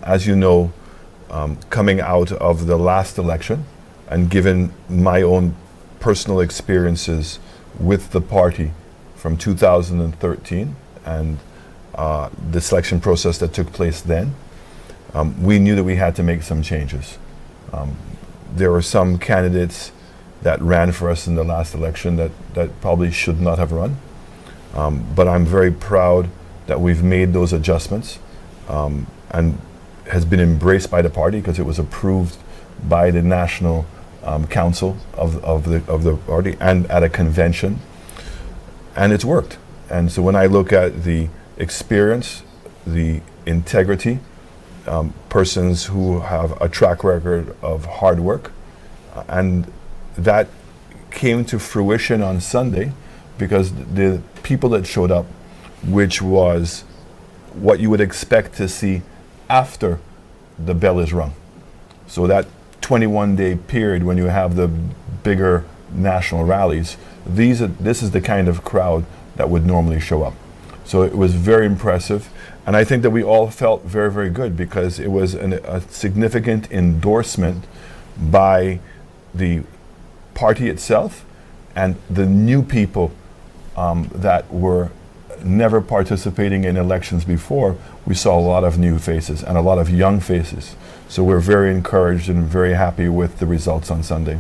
As you know, coming out of the last election and given my own personal experiences with the party from 2013 and the selection process that took place then, we knew that we had to make some changes. There were some candidates that ran for us in the last election that probably should not have run. But I'm very proud that we've made those adjustments and has been embraced by the party because it was approved by the National Council of the party and at a convention. And it's worked. And so when I look at the experience, the integrity, persons who have a track record of hard work, and that came to fruition on Sunday because the people that showed up, which was what you would expect to see after the bell is rung. So that 21-day period when you have the bigger national rallies, this is the kind of crowd that would normally show up. So it was very impressive. And I think that we all felt very, very good because it was a significant endorsement by the party itself and the new people that were never participating in elections before. We saw a lot of new faces and a lot of young faces. So we're very encouraged and very happy with the results on Sunday.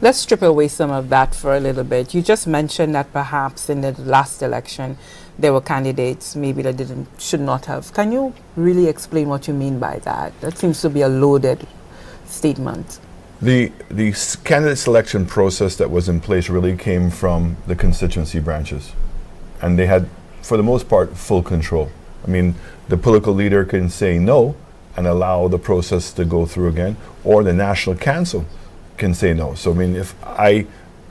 Let's strip away some of that for a little bit. You just mentioned that perhaps in the last election there were candidates maybe that should not have. Can you really explain what you mean by that? That seems to be a loaded statement. The candidate selection process that was in place really came from the constituency branches. And they had, for the most part, full control. I mean, the political leader can say no and allow the process to go through again, or the National Council can say no. So, I mean, if I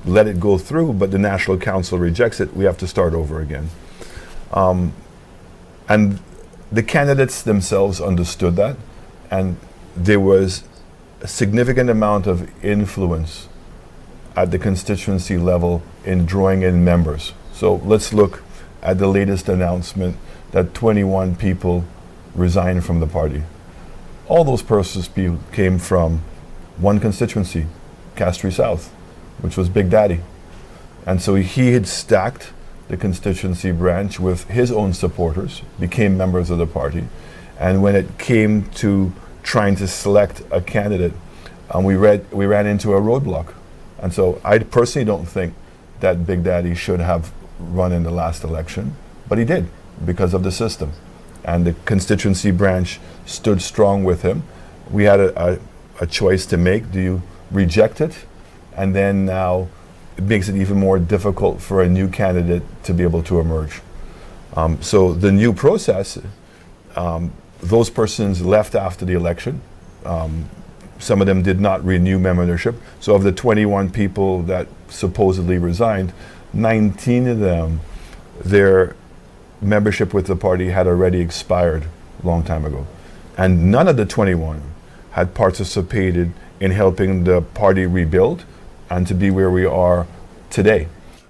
let it go through, but the National Council rejects it, we have to start over again. And the candidates themselves understood that, and there was a significant amount of influence at the constituency level in drawing in members. So let's look at the latest announcement that 21 people resigned from the party. All those persons came from one constituency, Castries South, which was Big Daddy. And so he had stacked the constituency branch with his own supporters, became members of the party. And when it came to trying to select a candidate, we ran into a roadblock. And so I personally don't think that Big Daddy should have run in the last election, but he did because of the system. And the constituency branch stood strong with him. We had a choice to make. Do you reject it? And then now it makes it even more difficult for a new candidate to be able to emerge. So the new process, those persons left after the election. Some of them did not renew membership. So of the 21 people that supposedly resigned, 19 of them, their membership with the party had already expired a long time ago. And none of the 21 had participated in helping the party rebuild and to be where we are today.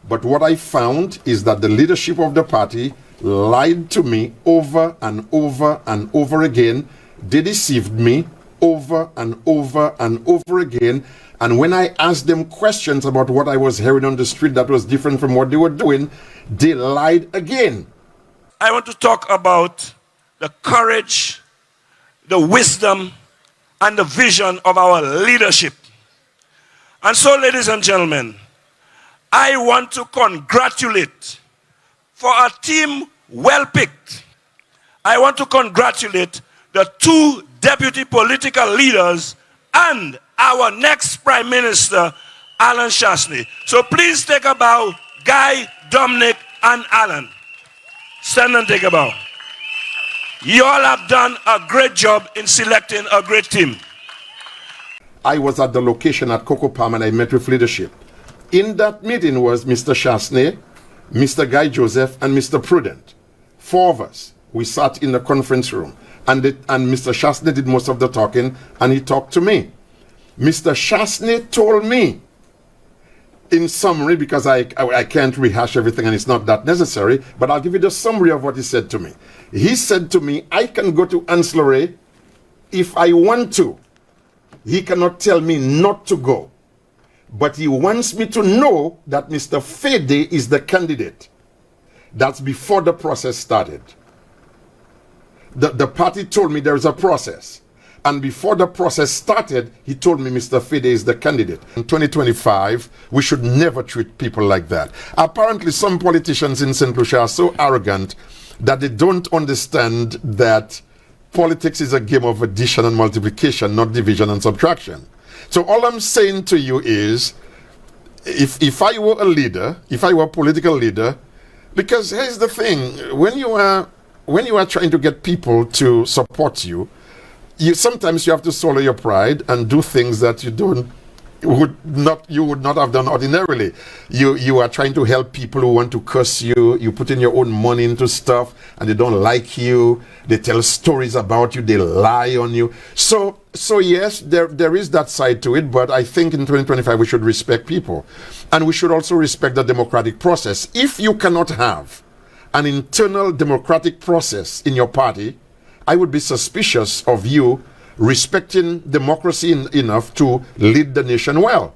But what I found is that the leadership of the party lied to me over and over and over again. They deceived me over and over and over again. And when I asked them questions about what I was hearing on the street that was different from what they were doing, they lied again. I want to talk about the courage, the wisdom, and the vision of our leadership. And so, ladies and gentlemen, I want to congratulate for a team well picked. I want to congratulate the two deputy political leaders and our next Prime Minister, Alan Chastanet. So please take a bow, Guy, Dominic, and Alan. Stand and take a bow. You all have done a great job in selecting a great team. I was at the location at Coco Palm and I met with leadership. In that meeting was Mr. Chastanet, Mr. Guy Joseph, and Mr. Prudent. Four of us. We sat in the conference room. And Mr. Chastanet did most of the talking, and he talked to me. Mr. Chastanet told me, in summary, because I can't rehash everything and it's not that necessary, but I'll give you the summary of what he said to me. He said to me, I can go to Ancillary if I want to, he cannot tell me not to go. But he wants me to know that Mr. Fede is the candidate. That's before the process started. The party told me there is a process. And before the process started, he told me Mr. Fede is the candidate. In 2025, we should never treat people like that. Apparently, some politicians in St. Lucia are so arrogant that they don't understand that politics is a game of addition and multiplication, not division and subtraction. So all I'm saying to you is, if I were a leader, if I were a political leader, because here's the thing, when you are trying to get people to support you, sometimes you have to swallow your pride and do things that you would not have done ordinarily. You are trying to help people who want to curse you. You put in your own money into stuff and they don't like you. They tell stories about you. They lie on you. So yes, there is that side to it, but I think in 2025 we should respect people. And we should also respect the democratic process. If you cannot have an internal democratic process in your party, I would be suspicious of you respecting democracy enough to lead the nation well.